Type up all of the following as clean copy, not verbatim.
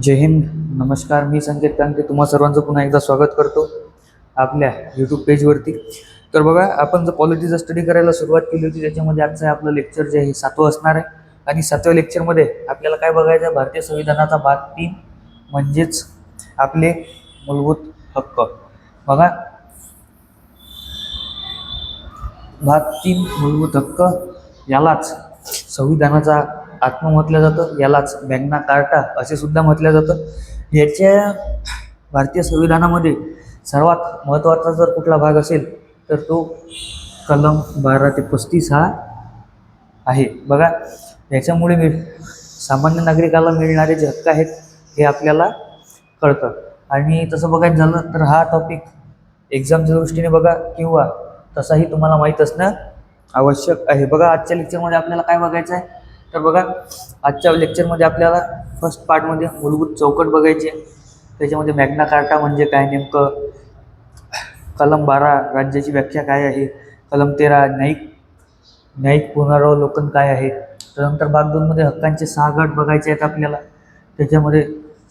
जय हिंद. नमस्कार. मी संकेत कांते तुम्हा सर्वांचं पुन्हा एकदा स्वागत करतो आपल्या यूट्यूब पेजवरती. तर बघा, आपण जर पॉलिटीचा स्टडी करायला सुरुवात केली होती, त्याच्यामध्ये आजचं आपलं लेक्चर जे आहे 7वं असणार आहे. आणि 7व्या लेक्चरमध्ये आपल्याला काय बघायचं आहे, भारतीय संविधानाचा भाग 3 म्हणजेच आपले मूलभूत हक्क. बघा, भाग 3 मूलभूत हक्क, यालाच संविधानाचा आत्मा म्हटलं जातं, यालाच मॅग्ना कार्टा असे सुद्धा म्हटलं जातं. याच्या भारतीय संविधानामध्ये सर्वात महत्त्वाचा जर कुठला भाग असेल तर तो कलम 12 ते 35 हा आहे. बघा, याच्यामुळे सामान्य नागरिकाला मिळणारे जे हक्क आहेत हे आपल्याला कळतं. आणि तसं बघायचं झालं तर हा टॉपिक एक्झामच्या दृष्टीने बघा किंवा तसाही तुम्हाला माहीत असणं आवश्यक आहे. बघा, आजच्या लेक्चरमध्ये आपल्याला काय बघायचं आहे, तर बघा आजच्या लेक्चरमध्ये आपल्याला फर्स्ट पार्टमध्ये मूलभूत चौकट बघायची आहे. त्याच्यामध्ये मॅग्ना कार्टा म्हणजे काय नेमकं, कलम 12 राज्याची व्याख्या काय आहे, कलम 13 न्यायिक पुनरावलोकन काय आहे. त्यानंतर भाग 2 मध्ये हक्कांचे 6 गट बघायचे आहेत आपल्याला. त्याच्यामध्ये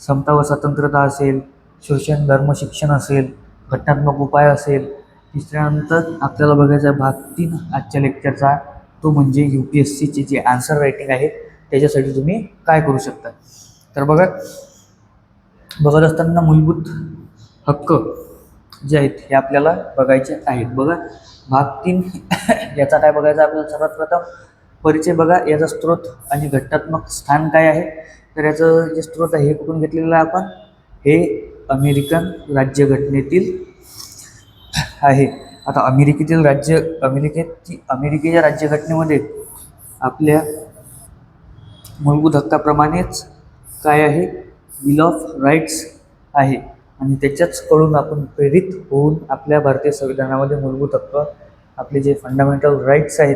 समता व स्वतंत्रता असेल, शोषण धर्म शिक्षण असेल, घटनात्मक उपाय असेल. तिसऱ्यानंतर आपल्याला बघायचा आहे भाग 3 आजच्या लेक्चरचा, तो म्हणजे UPSCचे जे आन्सर रायटिंग आहे त्याच्यासाठी तुम्ही काय करू शकता. तर बघा, बघत असताना मूलभूत हक्क जे आहेत हे आपल्याला बघायचे आहेत. बघा, भाग 3 याचा काय बघायचा आपल्याला. सर्वात प्रथम परिचय बघा, याचा स्रोत आणि घटनात्मक स्थान काय आहे. तर याचं जे स्रोत आहे हे कुठून घेतलेलं आहे आपण, हे अमेरिकन राज्यघटनेतील आहे. आता अमेरिकेच्या राज्यघटनेमध्ये आपल्या मूलभूत हक्काप्रमाणेच काय आहे, बिल ऑफ राईट्स आहे. आणि त्याच्याचकडून आपण प्रेरित होऊन आपल्या भारतीय संविधानामध्ये मूलभूत हक्क, आपले जे फंडामेंटल राईट्स आहेत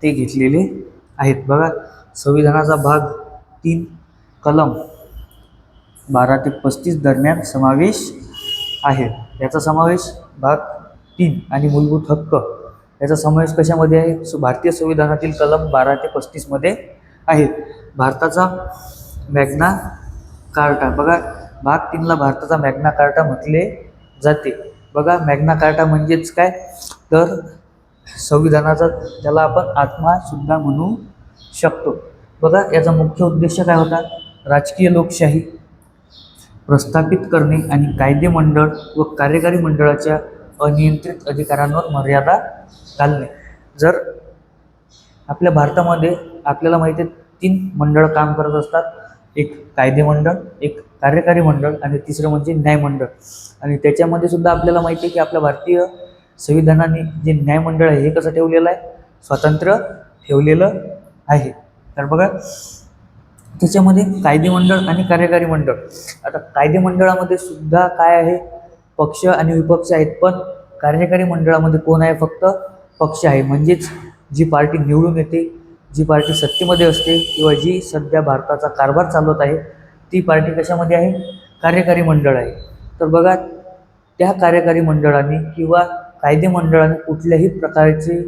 ते घेतलेले आहेत. बघा, संविधानाचा भाग 3 कलम 12 ते 35 दरम्यान समावेश आहे. याचा समावेश भाग 3 आणि मूलभूत हक्क याचा समावेश कशामध्ये आहे, भारतीय संविधानातील कलम 12 ते 35 मध्ये आहे. भारताचा मॅग्ना कार्टा, बघा भाग 3ला भारताचा मॅग्ना कार्टा म्हटले जाते. बघा, मॅग्ना कार्टा म्हणजेच काय, तर संविधानाचा त्याला आपण आत्मा सुद्धा म्हणू शकतो. बघा, याचा मुख्य उद्देश काय होता, राजकीय लोकशाही प्रस्थापित करणे आणि कायदे मंडळ व कार्यकारी मंडळाच्या अनियंत्रित अधिकारांवर मर्यादा घालणे. जर आपल्या भारतामध्ये आपल्याला माहिती आहे 3 मंडळ काम करत असतात, एक कायदे मंडळ, एक कार्यकारी मंडळ आणि तिसरं म्हणजे न्यायमंडळ. आणि त्याच्यामध्ये सुद्धा आपल्याला माहिती आहे की आपल्या भारतीय संविधानाने जे न्यायमंडळ आहे हे कसं ठेवलेलं आहे, स्वतंत्र ठेवलेलं आहे. तर बघा, त्याच्यामध्ये कायदे मंडळ आणि कार्यकारी मंडळ. आता कायदे मंडळामध्ये सुद्धा काय आहे, पक्ष आणि विपक्ष आहेत, पण कार्यकारी मंडळामध्ये कोण आहे, फक्त पक्ष आहे. म्हणजेच जी पार्टी निवडून येते, जी पार्टी सत्तेमध्ये असते किंवा जी सध्या भारताचा कारभार चालवत आहे ती पार्टी कशामध्ये आहे, कार्यकारी मंडळ आहे. तर बघा, त्या कार्यकारी मंडळाने किंवा कायदे मंडळाने कुठल्याही प्रकारचे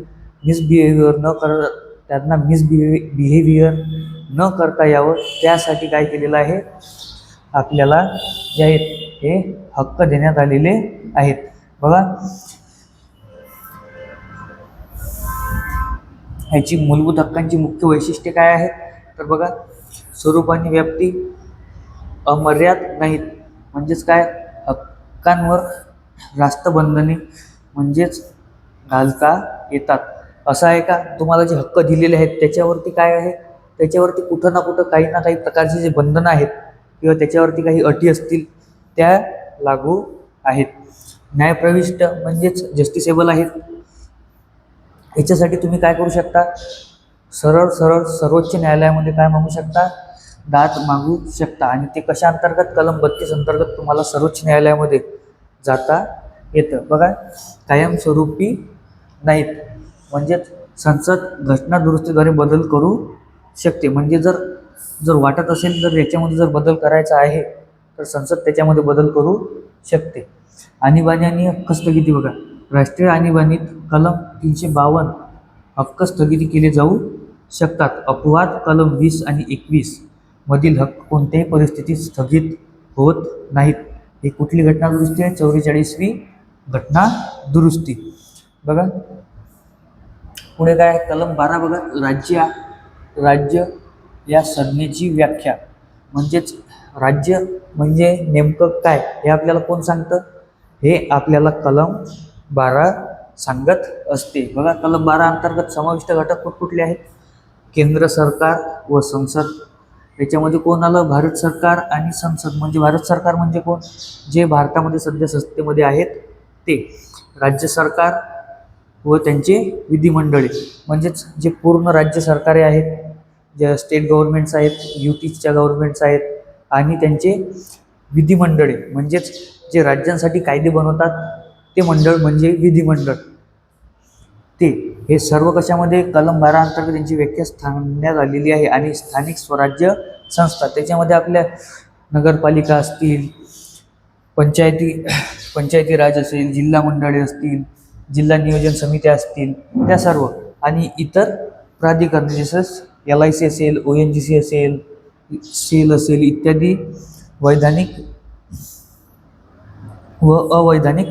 मिसबिहेवियर न करता यावं, त्यासाठी काय केलेलं आहे, आपल्याला जे आहेत हे हक्क देण्यात आलेले आहेत. बघा, ह्याची मूलभूत हक्कांची मुख्य वैशिष्ट्ये काय आहेत, तर बघा, स्वरूप आणि व्याप्ती अमर्याद नाहीत. म्हणजेच काय, हक्कांवर रास्त बंधने म्हणजेच घालता येतात. असं आहे का, तुम्हाला जे हक्क दिलेले आहेत त्याच्यावरती काय आहे, त्याच्यावरती कुठं ना कुठं काही ना काही प्रकारची जे बंधनं आहेत किंवा त्याच्यावरती काही अटी असतील त्या लागू आहेत. न्यायप्रविष्ट म्हणजेच जस्टिसेबल आहेत. याच्यासाठी तुम्ही काय करू शकता, सरळ सर्वोच्च न्यायालयामध्ये काय मागू शकता, दाद मागू शकता. आणि ते कशा अंतर्गत, कलम 32 अंतर्गत तुम्हाला सर्वोच्च न्यायालयामध्ये जाता येतं. बघा, कायमस्वरूपी नाहीत. म्हणजेच संसद घटना दुरुस्तीद्वारे बदल करू शकते. म्हणजे जर वाटत असेल जर याच्यामध्ये जर बदल करायचा आहे तर संसद त्याच्यामध्ये बदल करू शकते. आणीबाणी आणि हक्क स्थगिती. बघा, राष्ट्रीय आणीबाणीत कलम 352 हक्क स्थगिती केले जाऊ शकतात. अपवाद कलम 20 आणि 21 मधील हक्क कोणत्याही परिस्थितीत स्थगित होत नाहीत. ही कुठली घटना दुरुस्ती आहे? 44वी घटना दुरुस्ती. बघा पुढे काय आहे? कलम 12 बघा, राज्य या संज्ञेची व्याख्या. म्हणजेच राज्य म्हणजे नेमकं काय हे आपल्याला कोण सांगतं? हे आपल्याला कलम 12 सांगत असते. बघा कलम 12 अंतर्गत समाविष्ट घटक कुठले आहेत? केंद्र सरकार व संसद. याच्यामध्ये कोण आलं? भारत सरकार आणि संसद. म्हणजे भारत सरकार म्हणजे कोण? जे भारतामध्ये सध्या सत्तेमध्ये आहेत ते. राज्य सरकार व त्यांचे विधिमंडळे म्हणजेच जे पूर्ण राज्य सरकारे आहेत, जे स्टेट गव्हर्नमेंट्स आहेत, युटीच्या गव्हर्नमेंट्स आहेत, आणि त्यांचे विधिमंडळे म्हणजेच जे राज्यांसाठी कायदे बनवतात ते मंडळ म्हणजे विधिमंडळ. ते हे सर्व कशामध्ये? कलम 12 अंतर्गत त्यांची व्याख्या सांगण्यात आलेली आहे. आणि स्थानिक स्वराज्य संस्था त्याच्यामध्ये आपल्या नगरपालिका असतील, पंचायती राज असेल, जिल्हा मंडळे असतील, जिल्हा नियोजन समित्या असतील, त्या सर्व, आणि इतर प्राधिकरण जसं LIC असेल, ONGC असेल, सेल असेल इत्यादी वैधानिक व अवैधानिक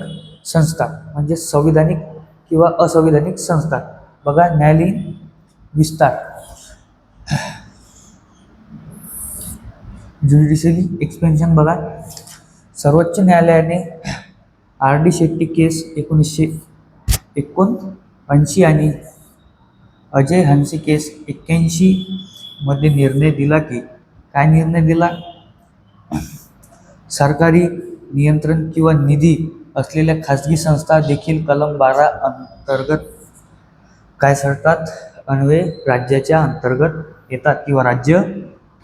संस्था म्हणजे संविधानिक किंवा असंविधानिक संस्था. बघा न्यायालयीन विस्तार, ज्युडिशियली एक्सपेन्शन. बघा सर्वोच्च न्यायालयाने RD शेट्टी केस 1979 आणि अजय हंसी केस 81 मध्ये निर्णय दिला की, काय निर्णय दिला? सरकारी नियंत्रण किंवा निधी असलेल्या खाजगी संस्था देखील कलम 12 अंतर्गत काय ठरतात? अन्वये राज्याच्या अंतर्गत येतात किंवा राज्य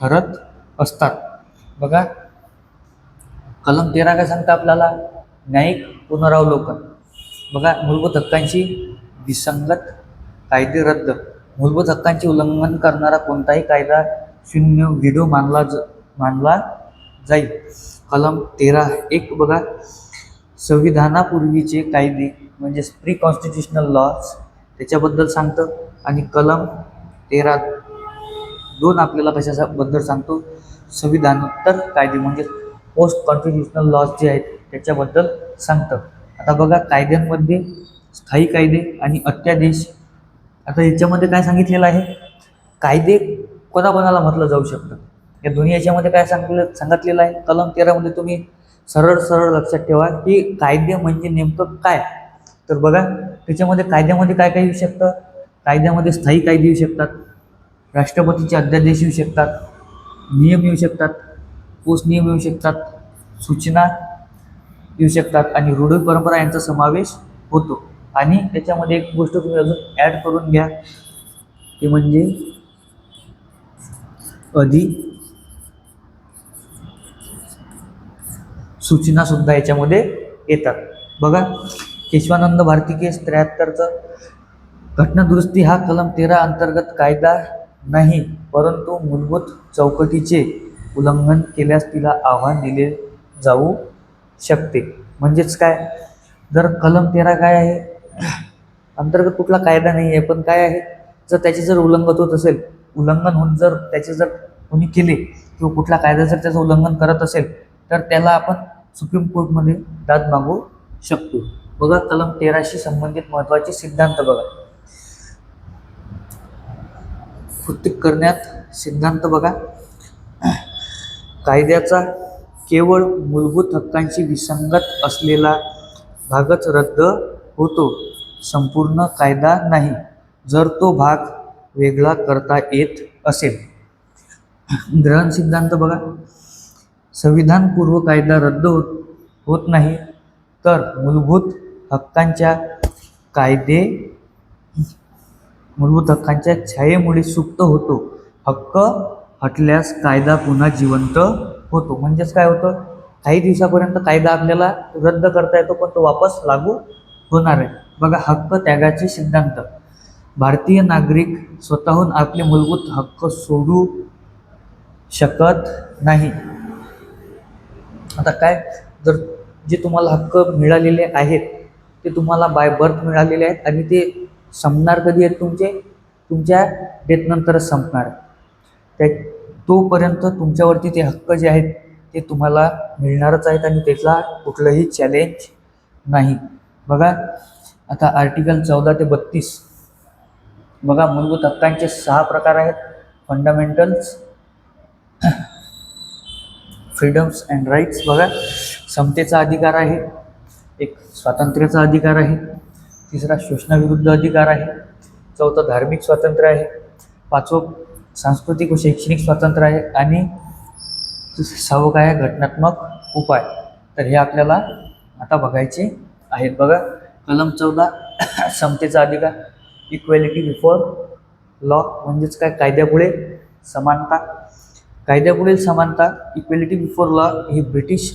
ठरत असतात. बघा कलम 13 काय सांगतं आपल्याला? न्यायिक पुनरावलोकन. बघा मूलभूत हक्कांची विसंगत कायदे रद्द. मूलभूत हक्कांचे उल्लंघन करणारा कोणताही कायदा शून्य व्हिडो मानला जाईल. कलम 13(1) बघा संविधानापूर्वीचे कायदे म्हणजे प्री कॉन्स्टिट्युशनल लॉज त्याच्याबद्दल सांगतं. आणि कलम 13(2) आपल्याला कशाबद्दल सांगतो? संविधानोत्तर कायदे म्हणजे पोस्ट कॉन्स्टिट्युशनल लॉज जे आहेत त्याच्याबद्दल सांगतं. आता बघा कायद्यांमध्ये स्थायी कायदे आणि अध्यादेश. आता याच्यामध्ये काय सांगितलेलं आहे? कायदे कोणाकोणाला म्हटलं जाऊ शकतं या दोन्ही याच्यामध्ये काय सांगितलेलं आहे? कलम 13 मध्ये तुम्ही सरळ लक्षात ठेवा की कायदे म्हणजे नेमकं काय. तर बघा त्याच्यामध्ये कायद्यामध्ये काय काय येऊ शकतं? कायद्यामध्ये स्थायी कायदे येऊ शकतात, राष्ट्रपतीचे अध्यादेश येऊ शकतात, नियम येऊ शकतात, पोस्ट नियम येऊ शकतात, सूचना येऊ शकतात, आणि रूढी परंपरा यांचा समावेश होतो. आणि त्याच्यामध्ये एक गोष्ट तुम्ही अजून ॲड करून घ्या, ते म्हणजे सूचना सुद्धा याच्यामध्ये येतात. बघा केशवानंद भारती केस 73चं घटना दुरुस्ती हा कलम 13 अंतर्गत कायदा नाही, परंतु मूलभूत चौकटीचे उल्लंघन केल्यास तिला आव्हान दिले जाऊ शकते. म्हणजेच काय? जर कलम 13 काय आहे? अंतर्गत कुठला कायदा नाही आहे, पण काय आहे? जर त्याचे जर उल्लंघन होत असेल, उल्लंघन होऊन जर त्याचे जर कोणी केले किंवा कुठला कायदा जर त्याचं उल्लंघन करत असेल तर त्याला आपण सुप्रीम कोर्टमध्ये दाद मागू शकतो. बघा कलम 13शी संबंधित महत्त्वाचे सिद्धांत. बघा कृत्रिम करण्यात सिद्धांत. बघा कायद्याचा केवळ मूलभूत हक्कांशी विसंगत असलेला भागच रद्द होतो, संपूर्ण कायदा नाही, जर तो भाग वेगळा करता येत असेल. ग्रहण सिद्धांत. बघा संविधानपूर्व कायदा रद्द होत नाही, तर मूलभूत हक्कांच्या छायेमुळे सुप्त होतो. हक्क हटल्यास कायदा पुन्हा जिवंत होतो. म्हणजेच काय होतं? काही दिवसापर्यंत कायदा आपल्याला रद्द करता येतो, पण तो वापस लागू होणार आहे. बघा हक्क त्यागाचे सिद्धांत. भारतीय नागरिक स्वतःहून आपले मूलभूत हक्क सोडू शकत नाही. आता काय? जर जे तुम्हाला हक्क मिळालेले आहेत ते तुम्हाला बाय बर्थ मिळालेले आहेत, आणि ते संपणार कधी आहेत? तुमच्या डेथ नंतरच संपणार आहे. तोपर्यंत तुमच्यावरती ते हक्क जे आहेत ते तुम्हाला मिळणारच आहेत आणि त्याला कुठलंही चॅलेंज नाही. बघा आता आर्टिकल 14 ते 32 बघा, मूलभूत हक्कांचे 6 प्रकार आहेत. Fundamentals, freedoms and rights. बघा, समतेचा अधिकार आहे, एक स्वातंत्र्याचा अधिकार आहे, तिसरा शोषणाविरुद्ध अधिकार आहे, चौथं धार्मिक स्वातंत्र्य आहे, पाचवं सांस्कृतिक व शैक्षणिक स्वातंत्र्य आहे आणि 6वं काय आहे, घटनात्मक उपाय. तर हे आपल्याला आता बघायचे आहेत. बघा, कलम 14 समतेचा अधिकार, इक्वॅलिटी बिफोर लॉ म्हणजेच काय, कायद्यापुढे समानता. कायद्यापुढील समानता, इक्वॅलिटी बिफोर लॉ ही ब्रिटिश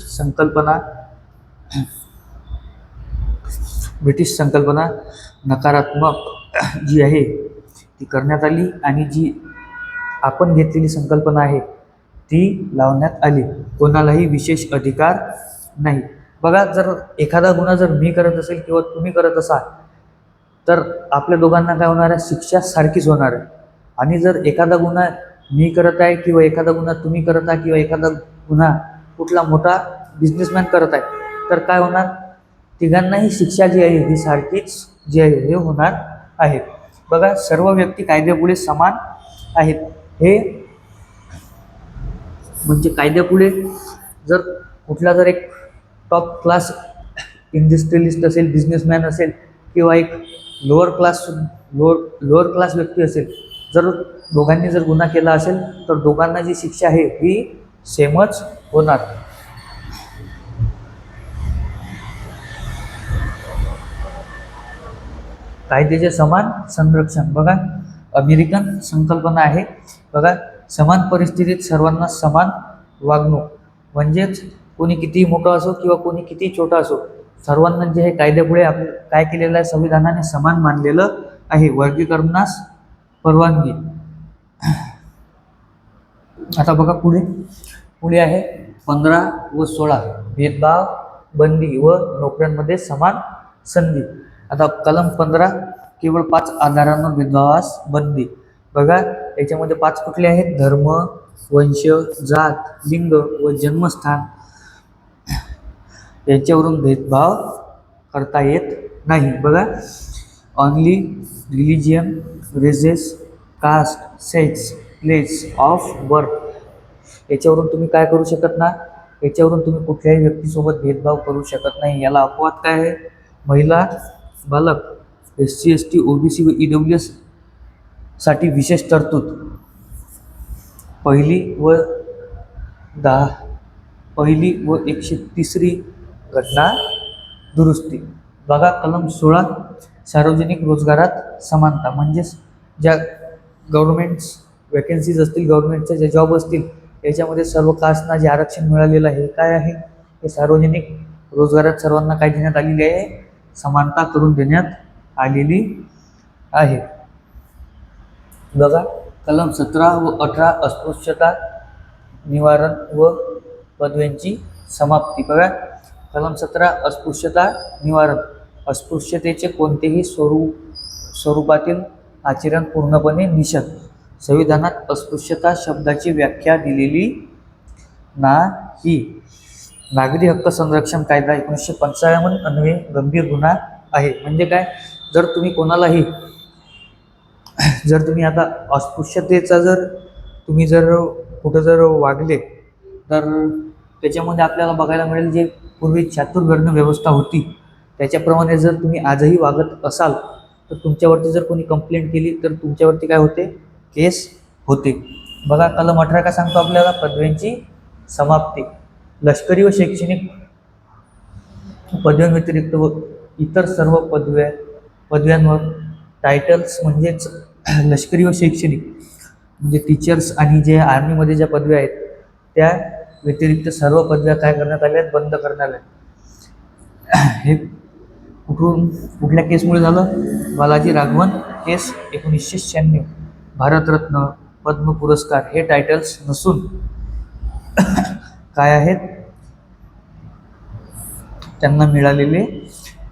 संकल्पना नकारात्मक जी आहे ती करण्यात आली आणि जी आपण घेतलेली संकल्पना आहे ती लावण्यात आली. कोणालाही विशेष अधिकार नाही. बघा, जर एखादा गुन्हा जर मी करत असेल किंवा तुम्ही करत असाल तर आपल्या दोघांना काय होणार आहे, शिक्षा सारखीच होणार आहे. आणि जर एखादा गुन्हा मी करत आहे किंवा एखादा गुन्हा तुम्ही करत आहे किंवा एखादा गुन्हा कुठला मोठा बिझनेसमॅन करत आहे तर काय होणार, तिघांनाही शिक्षा जी आहे ही सारखीच जी आहे हे होणार आहे. बघा, सर्व व्यक्ती कायद्यापुढे समान आहेत. हे म्हणजे कायद्यापुढे जर कुठला जर एक टॉप क्लास इंडस्ट्रियलिस्ट असेल, बिझनेसमॅन असेल किंवा एक लोअर क्लास व्यक्ती असेल, जर दोघांनी जर गुन्हा केला असेल तर दोघांना जी शिक्षा आहे ही सेमच होणार. कायद्याचे समान संरक्षण. बघा, अमेरिकन संकल्पना आहे. बघा, समान परिस्थितीत सर्वांना समान वागणूक म्हणजेच कोणी कितीही मोठं असो किंवा कोणी किती छोटा असो, सर्वांना जे हे कायद्यापुढे काय केलेलं आहे, संविधानाने समान मानलेलं आहे. वर्गीकरणास परवानगी. आता बघा पुढे आहे 15 व 16 भेदभाव बंदी व नोकऱ्यांमध्ये समान संधी. आता कलम 15 केवळ 5 आधारांवर भेदभावास बंदी. बघा, याच्यामध्ये 5 कुठले आहेत, धर्म, वंश, जात, लिंग व जन्मस्थान याच्यावरून भेदभाव करता येत नाही. बघा, only religion, races, caste, sex, place of birth याच्यावरून तुम्ही काय करू शकत ना, याच्यावरून तुम्ही कुठल्याही व्यक्तीसोबत भेदभाव करू शकत नाही. याला अपवाद काय आहे, महिला, बालक, SC ST OBC व EWS साठी विशेष तरतूद. पहिली व 130री घटना दुरुस्ती. बघा, कलम 16 सार्वजनिक रोजगारात समानता म्हणजेच ज्या गव्हर्नमेंट्स वॅकन्सीज असतील, गव्हर्नमेंटच्या ज्या जॉब असतील याच्यामध्ये सर्व कास्टना जे आरक्षण मिळालेलं आहे काय आहे, हे सार्वजनिक रोजगारात सर्वांना काय देण्यात आलेली आहे, समानता करून देण्यात आलेली आहे. बघा, कलम 17 व 18 अस्पृश्यता निवारण व पदव्यांची समाप्ती. बघा, कलम 17 अस्पृश्यता निवारण. अस्पृश्यतेचे कोणतेही स्वरूपातील आचरण पूर्णपणे निषेध. संविधानात अस्पृश्यता शब्दाची व्याख्या दिलेली नाही. नागरी हक्क संरक्षण कायदा 1955 अन्वये गंभीर गुन्हा आहे. म्हणजे काय, जर तुम्ही आता अस्पृश्यतेचा तुम्ही कुठं जर वागले तर त्याच्यामध्ये आपल्याला बघायला मिळेल जे पूर्वी चातुर्वर्ण व्यवस्था होती त्याच्याप्रमाणे जर तुम्ही आजही वागत असाल तर तुमच्यावरती जर कोणी कंप्लेंट केली तर तुमच्यावरती काय होते, केस होते. बघा, कलम 18 काय सांगतो आपल्याला, पदव्यांची समाप्ती. लष्करी व शैक्षणिक पदव्यांव्यतिरिक्त व इतर सर्व पदव्यांवर टायटल्स म्हणजेच लष्करी व शैक्षणिक म्हणजे टीचर्स आणि जे आर्मीमध्ये ज्या पदव्या आहेत त्या व्यतिरिक्त सर्व पदव्या काय करण्यात आल्या आहेत, बंद करण्यात आल्या. हे कुठल्या केसमुळे झालं, बालाजी राघवन केस 1996. भारतरत्न, पद्म पुरस्कार हे टायटल्स नसून काय आहेत, त्यांना मिळालेले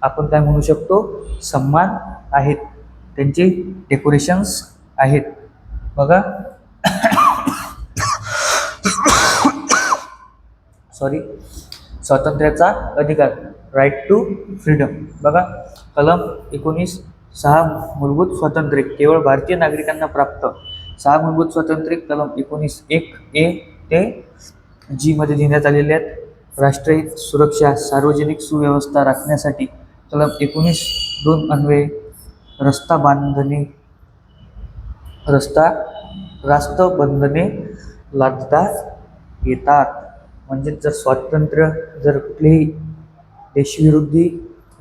आपण काय म्हणू शकतो, सन्मान आहेत, त्यांचे डेकोरेशन्स आहेत. बघा, स्वातंत्र्याचा अधिकार, राईट टू फ्रीडम. बघा, कलम 19, 6 मूलभूत स्वातंत्र्य केवळ भारतीय नागरिकांना प्राप्त. 6 मूलभूत स्वातंत्र्य कलम 19 1A ते G मध्ये देण्यात आलेले आहेत. राष्ट्रहित, सुरक्षा, सार्वजनिक सुव्यवस्था राखण्यासाठी कलम 19 2 अन्वये रास्त बंधने लादता येतात. म्हणजे जर स्वातंत्र्य, जर कुठलेही देशविरोधी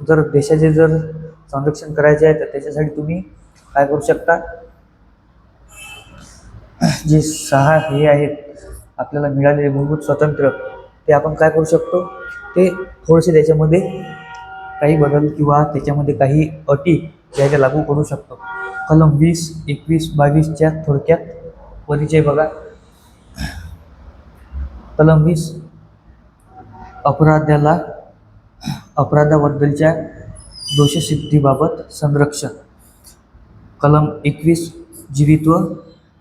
जर देशाचे जर संरक्षण करायचे आहे तर त्याच्यासाठी तुम्ही काय करू शकता, जे 6 हे आहेत आपल्याला मिळालेले मूलभूत स्वातंत्र्य, ते आपण काय करू शकतो, ते थोडेसे त्याच्यामध्ये काही बदल किंवा त्याच्यामध्ये काही अटी ज्याच्या लागू करू शकतो. कलम 20, 21, 22च्या थोडक्यात परिचय बघा. कलम 20 अपराधाबद्दलच्या दोषसिद्धीबाबत संरक्षण. कलम 21 जीवित व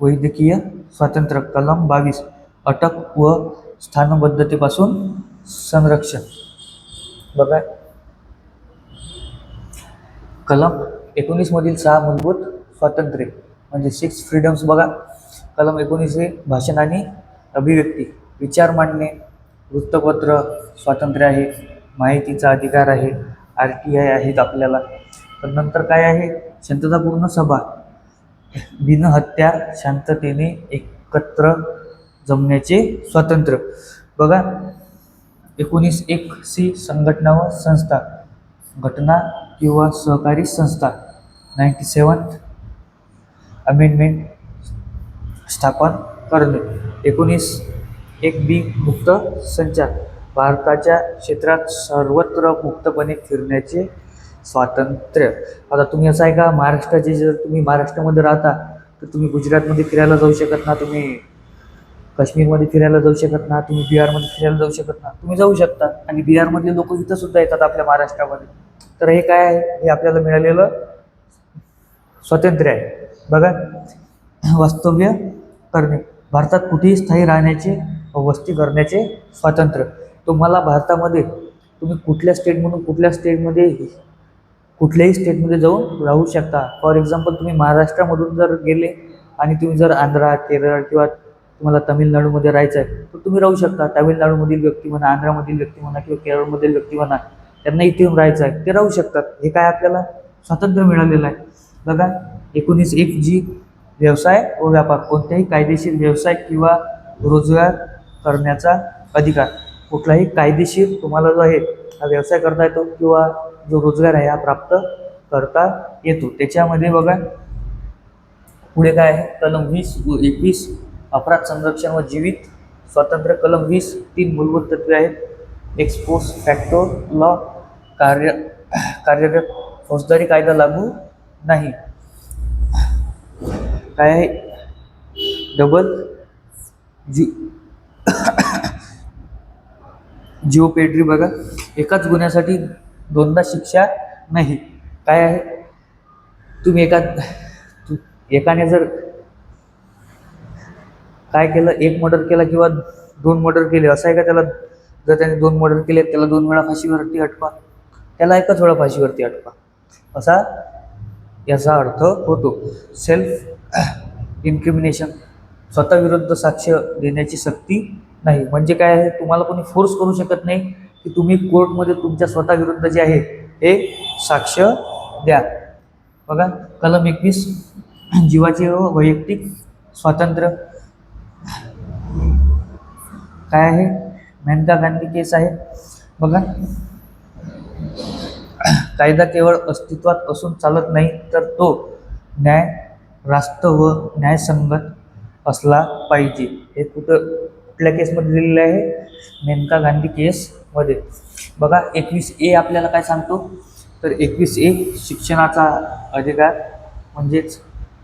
वैद्यकीय स्वातंत्र्य. कलम 22 अटक व स्थानबद्धतेपासून संरक्षण. बघा, कलम 19 मधील 6 मूलभूत स्वातंत्र्य म्हणजे 6 फ्रीडम्स. बघा, कलम 19 हे भाषण आणि अभिव्यक्ती, विचार मांडणे, वृत्तपत्र स्वातंत्र्य आहे, माहितीचा अधिकार आहे, RTI आहेत आपल्याला. पण नंतर काय आहे, शांततापूर्ण सभा, बिनहत्यार शांततेने एकत्र जमण्याचे स्वातंत्र्य. बघा, 19(1) संघटना व संस्था, घटना किंवा सहकारी संस्था. 97th अमेंडमेंट स्थापन करणे. 19(1) मुक्त संचार, भारताच्या क्षेत्रात सर्वत्र मुक्तपणे फिरण्याचे स्वातंत्र्य. आता तुम्ही असं आहे का, महाराष्ट्राचे जर तुम्ही महाराष्ट्रामध्ये राहता तर तुम्ही गुजरातमध्ये फिरायला जाऊ शकत ना, तुम्ही काश्मीरमध्ये फिरायला जाऊ शकत ना, तुम्ही बिहारमध्ये फिरायला जाऊ शकत ना. तुम्ही जाऊ शकता आणि बिहारमधले लोक इथं सुद्धा येतात आपल्या महाराष्ट्रामध्ये. तर हे काय आहे, हे आपल्याला मिळालेलं स्वातंत्र्य आहे. बघा, वास्तव्य करणे, भारतात कुठेही स्थायी राहण्याचे व वस्ती करण्याचे स्वातंत्र्य. तुम्हाला भारतामध्ये तुम्ही कुठल्या स्टेटमधून कुठल्याही स्टेटमध्ये जाऊन राहू शकता. फॉर एक्झाम्पल, तुम्ही महाराष्ट्रामधून जर गेले आणि तुम्ही जर आंध्रा, केरळ किंवा तुम्हाला तामिळनाडूमध्ये राहायचं आहे तर तुम्ही राहू शकता. तामिळनाडूमधील व्यक्ती म्हणा, आंध्रामधील व्यक्ती म्हणा किंवा केरळमधील व्यक्ती म्हणा, त्यांना इथे येऊन राहायचं आहे, ते राहू शकतात. हे काय आपल्याला स्वातंत्र्य मिळालेलं आहे. बघा, 19(1) व्यवसाय व व्यापार, कोणत्याही कायदेशीर व्यवसाय किंवा रोजगार करण्याचा अधिकार. कुठलाही कायदेशीर तुम्हाला जो आहे हा व्यवसाय करता येतो किंवा जो रोजगार आहे हा प्राप्त करता येतो. त्याच्यामध्ये बघा पुढे काय आहे, कलम 20 व 21 अपराध संरक्षण व जीवित स्वातंत्र्य. कलम 20 3 मूलभूत तत्वे आहेत. एक्सपोस्ट फॅक्टो लॉ, कार्यरत फौजदारी कायदा लागू नाही. काय आहे, डबल जिओपेड्री. बघा, एकाच गुन्ह्यासाठी दोनदा शिक्षा नाही. काय आहे, तुम्ही एकाने जर काय केलं, 1 मर्डर केला किंवा 2 मर्डर केले, असं आहे का, त्याला जर त्याने 2 मर्डर केले त्याला 2 वेळा फाशीवरती अटका, त्याला 1च वेळा फाशीवरती अटका, असा याचा अर्थ होतो. सेल्फ इन्क्रिमिनेशन, स्वतःविरुद्ध साक्ष देण्याची सक्ती नाही. म्हणजे काय आहे, तुम्हाला कोणी फोर्स करू शकत नाही की तुम्ही कोर्टमध्ये तुमच्या स्वतःविरुद्ध जे आहे हे साक्ष द्या. बघा, कलम 21 जीवाचे व वैयक्तिक स्वातंत्र्य. काय आहे, मेनका गांधी केस आहे. बघा, कायदा केवळ अस्तित्वात असून चालत नाही तर तो रास्त व न्यायसंगत असला पाहिजे. हे कुठल्या केसमध्ये दिलेलं आहे, मेनका गांधी केसमध्ये. बघा, 21(a) आपल्याला काय सांगतो, तर 21(a) शिक्षणाचा अधिकार म्हणजेच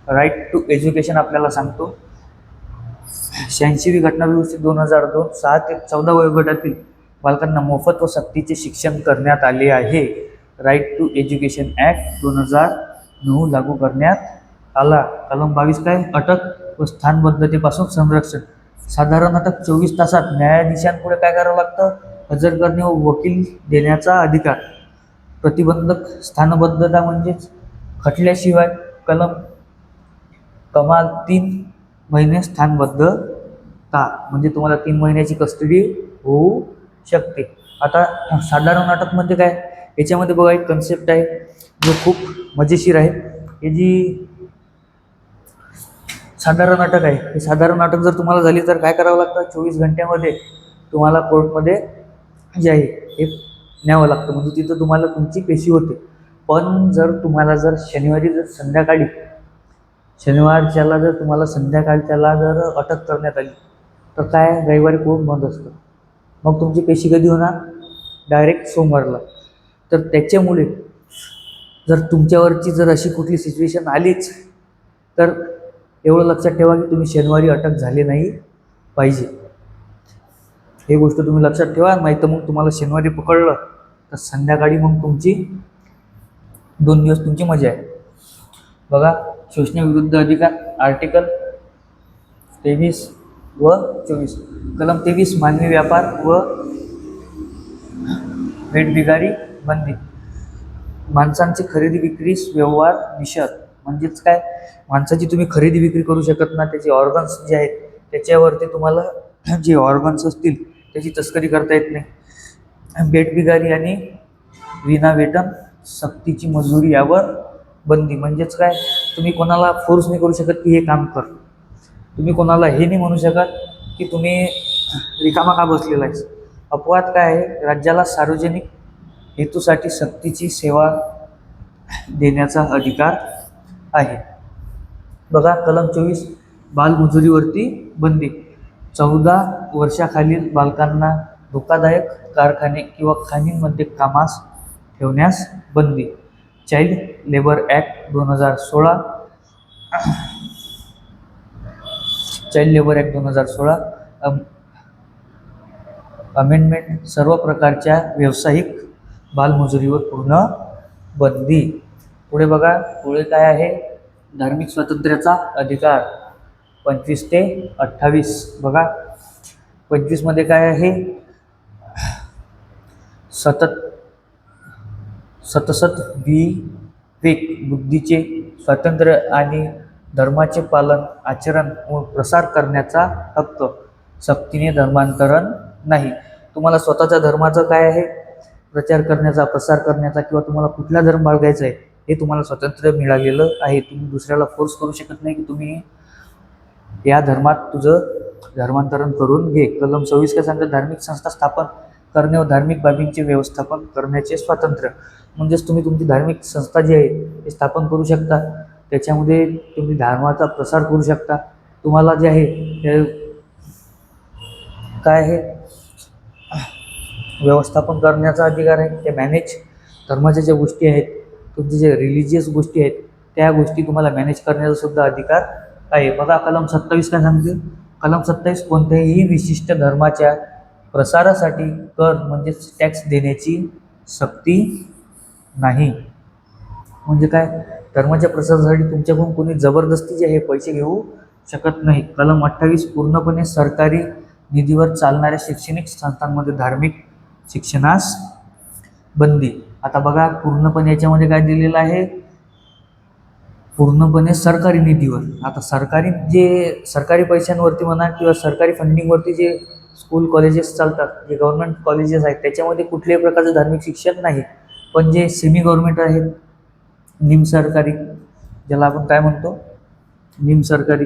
राईट टू एज्युकेशन आपल्याला सांगतो. 86वी घटना दुरुस्ती 2002 6 ते 14 वयोगटातील बालकांना मोफत व सक्तीचे शिक्षण करण्यात आले आहे. राईट टू एज्युकेशन ॲक्ट 2009 लागू करण्यात आला. कलम 22 काय, अटक व स्थानबद्धतेपासून संरक्षण. साधारण अटक 24 तासात न्यायाधीशांपुढे काय करावं लागतं, हजर करणे व वकील देण्याचा अधिकार. प्रतिबंधक स्थानबद्धता म्हणजेच खटल्याशिवाय कलम कमाल 3 महिने स्थानबद्धता, म्हणजे तुम्हाला 3 महिन्याची कस्टडी होऊ शकते. आता साधारण अटक म्हणजे काय, याच्यामध्ये बघा एक कन्सेप्ट आहे जो खूप मजेशीर आहे. हे जी साधारण अटक आहे, ही साधारण अटक जर तुम्हाला झाली तर काय करावं लागतं, 24 घंट्यामध्ये तुम्हाला कोर्टमध्ये जे आहे हे न्यावं लागतं, म्हणजे तिथं तुम्हाला तुमची पेशी होते. पण जर तुम्हाला जर शनिवारी जर संध्याकाळी शनिवारच्याला जर तुम्हाला संध्याकाळच्याला जर अटक करण्यात आली तर काय, रविवारी कोर्ट बंद असतं, मग तुमची पेशी कधी होणार, डायरेक्ट सोमवारला. तर त्याच्यामुळे जर तुमच्यावरची जर अशी कुठली सिच्युएशन आलीच तर एवढं लक्षात ठेवा की तुम्ही शनिवारी अटक झाले नाही पाहिजे. हे गोष्ट तुम्ही लक्षात ठेवा, नाही तर मग तुम्हाला शनिवारी पकडलं तर संध्याकाळी मग तुमची 2 दिवस तुमची मजा आहे. बघा, शोषणाविरुद्ध अधिकार आर्टिकल 23 व 24. कलम 23 मानवी व्यापार व भेटबिगारी बंदी. माणसांची खरेदी विक्रीस व्यवहार निषेध, म्हणजेच काय, माणसाची तुम्ही खरेदी विक्री करू शकत ना, त्याचे ऑर्गन्स जे आहेत त्याच्यावरती तुम्हाला जे ऑर्गन्स असतील त्याची तस्करी करता येत नाही. भेटबिगारी आणि विनावेतन सक्तीची मजुरी यावर बंदी, म्हणजेच काय, तुम्ही कोणाला फोर्स नाही करू शकत की हे काम कर. तुम्ही कोणाला हे नाही म्हणू शकत की तुम्ही रिकामा का बसलेला आहेस. अपवाद काय आहे, राज्याला सार्वजनिक हेतूसाठी सक्तीची सेवा देण्याचा अधिकार आहे. बघा, कलम 24 बालमजुरीवरती बंदी. 14 वर्षाखालील बालकांना धोकादायक कारखाने किंवा खाणींमध्ये कामास ठेवण्यास बंदी. Child labour act 2016 child labour act 2016 amendment. सर्व प्रकारच्या व्यावसायिक बालमजुरीवर पूर्ण बंदी. पुढे बघा, पुढे काय आहे, धार्मिक स्वातंत्र्याचा अधिकार 25 ते 28. बघा, 25 मध्ये काय आहे, सतसत विवेक बुद्धीचे स्वातंत्र्य आणि धर्माचे पालन, आचरण व प्रसार करण्याचा हक्क. सक्तीने धर्मांतरण नाही. तुम्हाला स्वतःच्या धर्माचं काय आहे, प्रचार करण्याचा, प्रसार करण्याचा, किंवा तुम्हाला कुठला धर्म बाळगायचा आहे हे तुम्हाला स्वातंत्र्य मिळालेलं आहे. तुम्ही दुसऱ्याला फोर्स करू शकत नाही की तुम्ही या धर्मात तुझं धर्मांतरण करून घे. कलम 26 काय सांगतं, धार्मिक संस्था स्थापन करणे व धार्मिक बाबींचे व्यवस्थापन करण्याचे स्वातंत्र्य. म्हणजेच तुम्ही तुमची धार्मिक संस्था जी आहे ते स्थापन करू शकता, त्याच्यामध्ये तुम्ही धर्माचा प्रसार करू शकता. तुम्हाला जे आहे ते काय आहे, व्यवस्थापन करण्याचा अधिकार आहे. ते मॅनेज, धर्माच्या ज्या गोष्टी आहेत, तुमचे जे रिलिजियस गोष्टी आहेत त्या गोष्टी तुम्हाला मॅनेज करण्याचा सुद्धा अधिकार आहे. बघा, कलम 27 काय सांगते, कलम 27 कोणत्याही विशिष्ट धर्माच्या प्रसारासाठी कर म्हणजेच टॅक्स देण्याची सक्ती नाही. म्हणजे काय, धर्माच्या प्रसारासाठी तुमच्याकडून कोणी जबरदस्ती जे आहे पैसे घेऊ शकत नाही. कलम 28 पूर्णपणे सरकारी निधीवर चालणाऱ्या शैक्षणिक संस्थांमध्ये धार्मिक शिक्षणास बंदी. आता बघा, पूर्णपणे याच्यामध्ये काय दिलेलं आहे, पूर्णपणे सरकारी निधीवर. आता सरकारी पैशांवरती म्हणा किंवा सरकारी फंडिंगवरती जे स्कूल कॉलेजेस चालतात, जे गव्हर्नमेंट कॉलेजेस आहेत, त्याच्यामध्ये कुठल्याही प्रकारचं धार्मिक शिक्षण नाही. पण जे सेमी गव्हर्नमेंट आहेत, निमसरकारी, ज्याला आपण काय म्हणतो, निमसरकारी,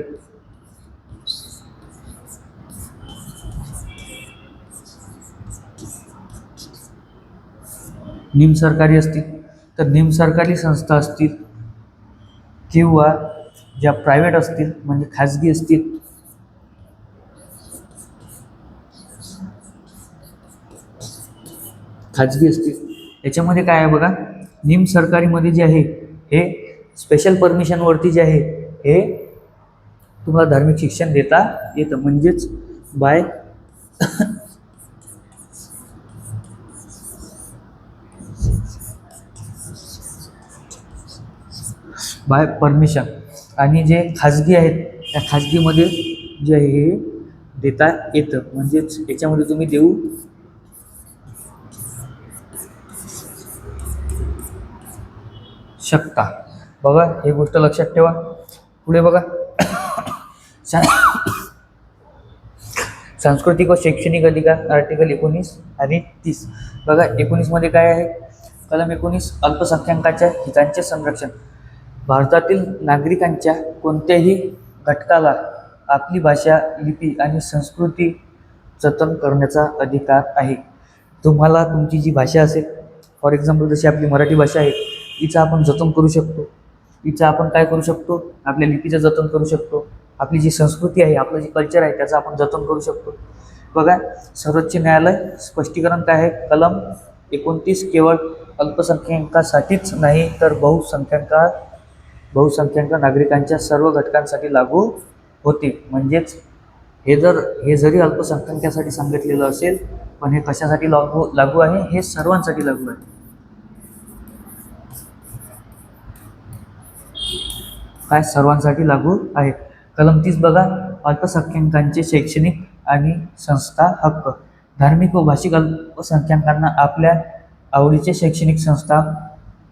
निमसरकारी असतील तर निमसरकारी संस्था असतील किंवा ज्या प्रायव्हेट असतील म्हणजे खाजगी असतील, याच्यामध्ये काय आहे बघा, निमसरकारीमध्ये जे आहे हे स्पेशल परमिशनवरती जे आहे हे तुम्हाला धार्मिक शिक्षण देता येतं. म्हणजेच बाय परमिशन. आणि जे खाजगी आहेत त्या खाजगीमध्ये जे आहे हे देता येतं. म्हणजेच याच्यामध्ये तुम्ही देऊ शकता. बघा ही गोष्ट लक्षात ठेवा. पुढे बघा सांस्कृतिक व शैक्षणिक अधिकार आर्टिकल 19 आणि 30. बघा 19 मध्ये काय आहे? कलम 19 अल्पसंख्याकांच्या हितांचे संरक्षण. भारतातील नागरिकांच्या कोणत्याही घटकाला आपली भाषा, लिपी आणि संस्कृती जतन करण्याचा अधिकार आहे. तुम्हाला तुमची जी भाषा असेल, फॉर एक्झाम्पल जशी आपली मराठी भाषा आहे, हिचं आपण जतन करू शकतो. हिचं आपण काय करू शकतो? आपल्या लिपीचं जतन करू शकतो. आपली जी संस्कृती आहे, आपलं जे कल्चर आहे, त्याचं आपण जतन करू शकतो. बघा सर्वोच्च न्यायालय स्पष्टीकरण काय आहे? कलम 29 केवळ अल्पसंख्याकांसाठीच नाही तर बहुसंख्याक नागरिकांच्या सर्व घटकांसाठी लागू होते. म्हणजेच हे जरी अल्पसंख्याकांसाठी सांगितलेलं असेल, पण हे कशासाठी लागू आहे? हे सर्वांसाठी लागू आहे. काय? सर्वांसाठी लागू आहे. कलम 30 बघा अल्पसंख्याकांचे शैक्षणिक आणि संस्था हक्क. धार्मिक व भाषिक अल्पसंख्याकांना आपल्या आवडीचे शैक्षणिक संस्था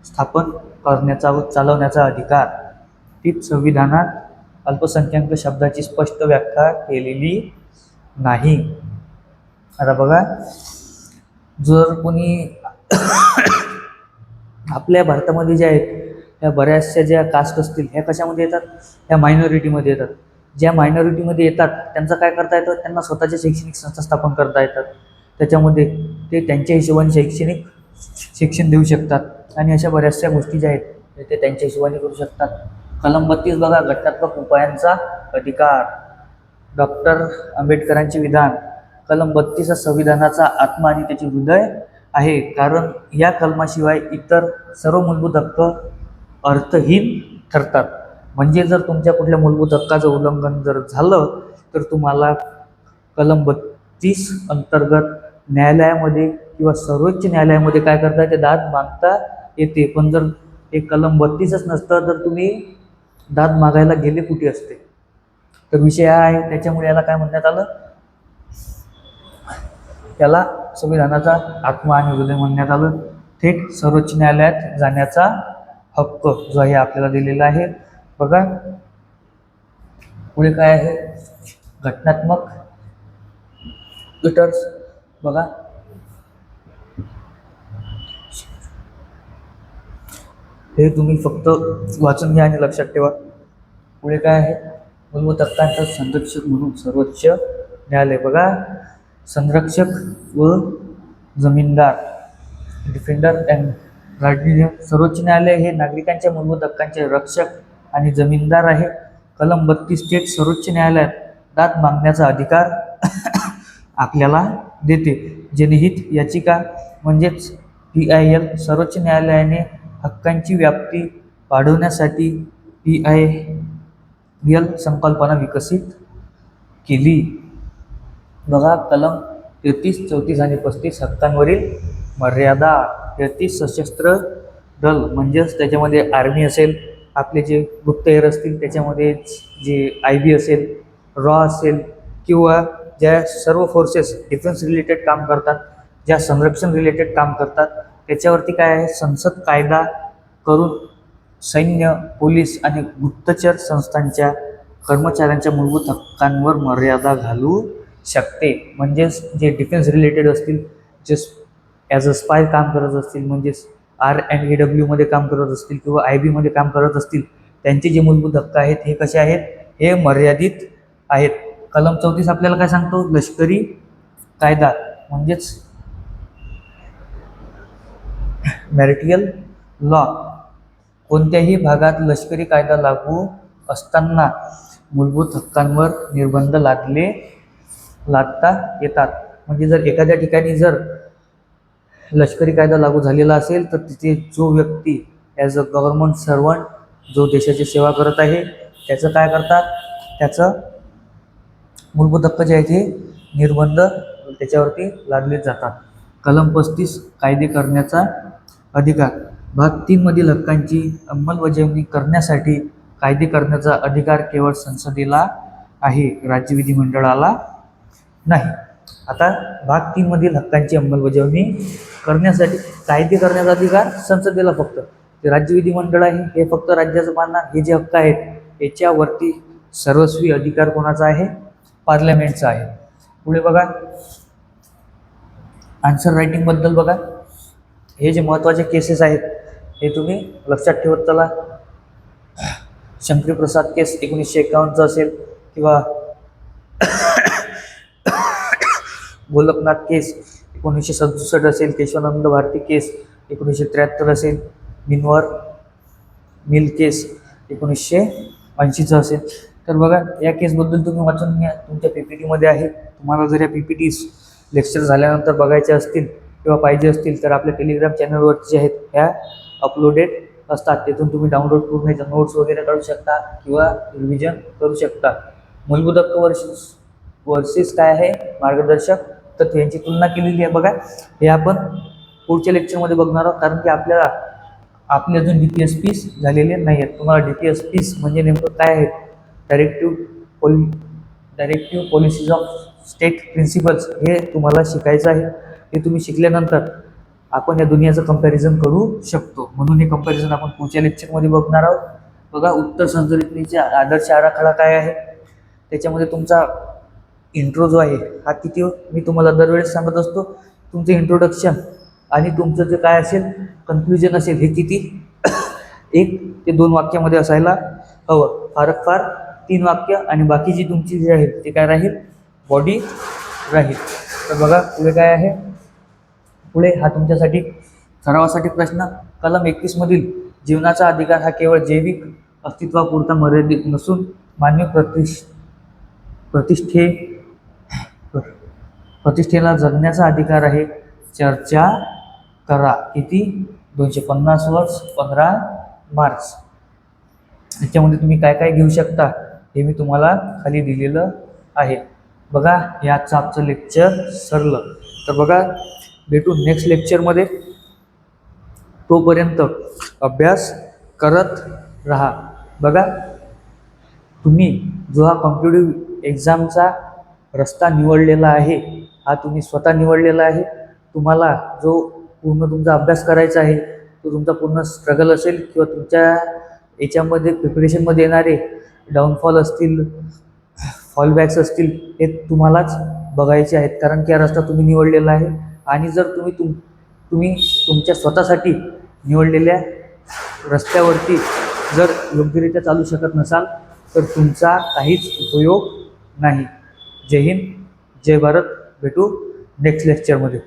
स्थापन करण्याचा व चालवण्याचा अधिकार. तीच संविधानात अल्पसंख्याक शब्दाची स्पष्ट व्याख्या केलेली नाही. आता बघा जर कोणी आपल्या भारतामध्ये जे आहेत ह्या बऱ्याचशा ज्या कास्ट असतील ह्या कशामध्ये येतात? ह्या मायनॉरिटीमध्ये येतात. ज्या मायनॉरिटीमध्ये येतात त्यांचं काय करता येतं? त्यांना स्वतःच्या शैक्षणिक संस्था स्थापन करता येतात. त्याच्यामध्ये ते त्यांच्या हिशोबाने शिक्षण देऊ शकतात आणि अशा बऱ्याचशा गोष्टी ज्या आहेत ते त्यांच्या हिशोबाने करू शकतात. कलम 32 बघा घटनात्मक उपायांचा अधिकार. डॉक्टर आंबेडकरांचे विधान. कलम 32 हा संविधानाचा आत्मा आणि त्याचे हृदय आहे. कारण या कलमाशिवाय इतर सर्व मूलभूत हक्क अर्थहीन ठरतात. म्हणजे जर तुमच्या कुठल्या मूलभूत हक्काचं उल्लंघन जर झालं तर तुम्हाला कलम 32 अंतर्गत न्यायालयामध्ये किंवा सर्वोच्च न्यायालयामध्ये काय करता येते? दाद मागता येते. पण जर हे कलम 32च नसतं तर तुम्ही दाद मागायला गेले कुठे असते? तर विषय हा आहे. त्याच्यामुळे याला काय म्हणण्यात आलं? त्याला संविधानाचा आत्मा आणि हृदय म्हणण्यात आलं. थेट सर्वोच्च न्यायालयात जाण्याचा हक्क जो आहे आपल्याला दिलेला आहे. बघा पुढे काय आहे? घटनात्मक गटर्स. बघा हे तुम्ही फक्त वाचून घ्या आणि लक्षात ठेवा. पुढे काय आहे? मूलभूत हक्कांचा संरक्षक म्हणून सर्वोच्च न्यायालय. बघा संरक्षक व जमीनदार, डिफेंडर अँड गार्डियन. सर्वोच्च न्यायालय हे नागरिकांच्या मूलभूत हक्कांचे रक्षक आणि जमीनदार आहे. कलम 32 थेट सर्वोच्च न्यायालयात दाद मागण्याचा अधिकार आपल्याला देते. जनहित याचिका म्हणजेच PIL. सर्वोच्च न्यायालयाने हक्कांची व्याप्ती वाढवण्यासाठी PIL संकल्पना विकसित केली. बघा कलम 33, 34 आणि 35 हक्कांवरील मर्यादा. 33 सशस्त्र दल म्हणजेच त्याच्यामध्ये आर्मी असेल, आपले जे गुप्तहेर असतील, त्याच्यामध्ये जे IB असेल, रॉ असेल किंवा ज्या सर्व फोर्सेस डिफेन्स रिलेटेड काम करतात, ज्या संरक्षण रिलेटेड काम करतात, त्याच्यावरती काय आहे? संसद कायदा करून सैन्य, पोलीस आणि गुप्तचर संस्थांच्या कर्मचाऱ्यांच्या मूलभूत हक्कांवर मर्यादा घालू शकते. म्हणजेच जे डिफेन्स रिलेटेड असतील, जे ॲज अ स्पाय काम करत असतील, म्हणजेच R&AW मध्ये काम करत असतील किंवा IB मध्ये काम करत असतील, त्यांचे जे मूलभूत हक्क आहेत हे कसे आहेत? हे मर्यादित आहेत. कलम 34 आपल्याला काय सांगतो? लष्करी कायदा म्हणजेच मॅरिटियल लॉ. कोणत्याही भागात लष्करी कायदा लागू असताना मूलभूत हक्कांवर निर्बंध लादता येतात. म्हणजे जर एखाद्या ठिकाणी जर लष्करी कायदा लागू झालेला असेल तर तिथे जो व्यक्ती ॲज अ गव्हर्नमेंट सर्वंट जो देशाची सेवा करत आहे त्याचं काय करतात? त्याचं मूलभूत हक्क जे आहेत हे निर्बंध त्याच्यावरती लादले जातात. कलम 35 कायदे करण्याचा अधिकार. भाग 3 मधील हक्कांची अंमलबजावणी करण्यासाठी कायदे करण्याचा अधिकार केवळ संसदेला आहे, राज्य विधिमंडळाला नाही. आता भाग 3 मधील हक्कांची अंमलबजावणी करण्यासाठी कायदे करण्याचा अधिकार संसदेला फक्त. जे राज्य विधिमंडळ आहे हे फक्त राज्याचं मानणार. हे जे हक्क आहेत याच्यावरती सर्वस्वी अधिकार कोणाचा आहे? पार्लमेंटचा आहे. पुढे बघा आन्सर रायटिंगबद्दल बघा. हे जे महत्त्वाचे केसेस आहेत हे तुम्ही लक्षात ठेवत चला. शंकरी प्रसाद केस 1951चा असेल किंवा गोलकनाथ केस 1967 असेल, केशवानंद भारती केस 1973 असेल, मिनवर मिल केस 1980चा असेल. तर बघा या केसबद्दल तुम्ही वाचून घ्या, तुमच्या PPTमध्ये आहे. तुम्हाला जर या PPT लेक्चर झाल्यानंतर बघायचे असतील किंवा पाहिजे असतील तर आपल्या टेलिग्राम चॅनलवरती जे आहेत ह्या अपलोडेड असतात. तिथून तुम्ही डाउनलोड करून याच्या नोट्स वगैरे काढू शकता किंवा रिव्हिजन करू शकता. मूलभूत हक्क वर्सेस काय आहे? मार्गदर्शक तत्त्वे यांची तुलना केलेली आहे. बघा हे आपण पुढच्या लेक्चरमध्ये बघणार आहोत, कारण की आपले अजून DPSPs झालेले नाही आहेत. तुम्हाला DPSPs म्हणजे नेमकं काय आहे? Directive policies of state principles हे तुम्हाला शिकायचं आहे. हे तुम्ही शिकल्यानंतर आपण या दुनियाचं कंपॅरिझन करू शकतो. म्हणून हे कंपॅरिझन आपण पुढच्या लेक्चरमध्ये बघणार आहोत. बघा उत्तर संरचनेचा आदर्श आराखडा काय आहे, त्याच्यामध्ये तुमचा इंट्रो जो आहे हा किती मी तुम्हाला दरवेळेस सांगत असतो. तुमचं इंट्रोडक्शन आणि तुमचं जे काय असेल कन्क्ल्युजन असेल हे किती 1 ते 2 वाक्यामध्ये असायला हवं. फार 3 वाक्य आणि बाकीची तुमची जी आहे ते काय राहील? बॉडी राहील. तर बघा पुढे काय आहे? पुढे हा तुमच्यासाठी सरावासाठी प्रश्न. कलम 21 मधील जीवनाचा अधिकार हा केवळ जैविक अस्तित्वापुरता मर्यादित नसून मानवी प्रतिष्ठेला जगण्याचा अधिकार आहे. चर्चा करा. किती? 250 वर्ष 15 मार्च. याच्यामध्ये तुम्ही काय काय घेऊ शकता हे मी तुम्हाला खाली दिलेलं आहे. बघा याचं आजचं लेक्चर सरलं. तर बघा भेटू नेक्स्ट लेक्चरमध्ये. तोपर्यंत अभ्यास करत राहा. बघा तुम्ही जो हा कॉम्पिटिटिव्ह एक्झामचा रस्ता निवडलेला आहे हा तुम्ही स्वतः निवडलेला आहे. तुम्हाला जो पूर्ण तुमचा अभ्यास करायचा आहे तो तुमचा पूर्ण स्ट्रगल असेल किंवा तुमच्या याच्यामध्ये प्रिपरेशनमध्ये येणारे डाऊनफॉल असतील, फॉलबॅक्स असतील हे तुम्हालाच बघायचे आहेत. कारण की हा रस्ता तुम्ही निवडलेला आहे. आणि जर तुम्ही तुमच्या स्वतःसाठी निवडलेल्या रस्त्यावरती जर योग्यरित्या चालू शकत नसाल तर तुमचा काहीच उपयोग नाही. जय हिंद, जय भारत. भेटू नेक्स्ट लेक्चरमध्ये.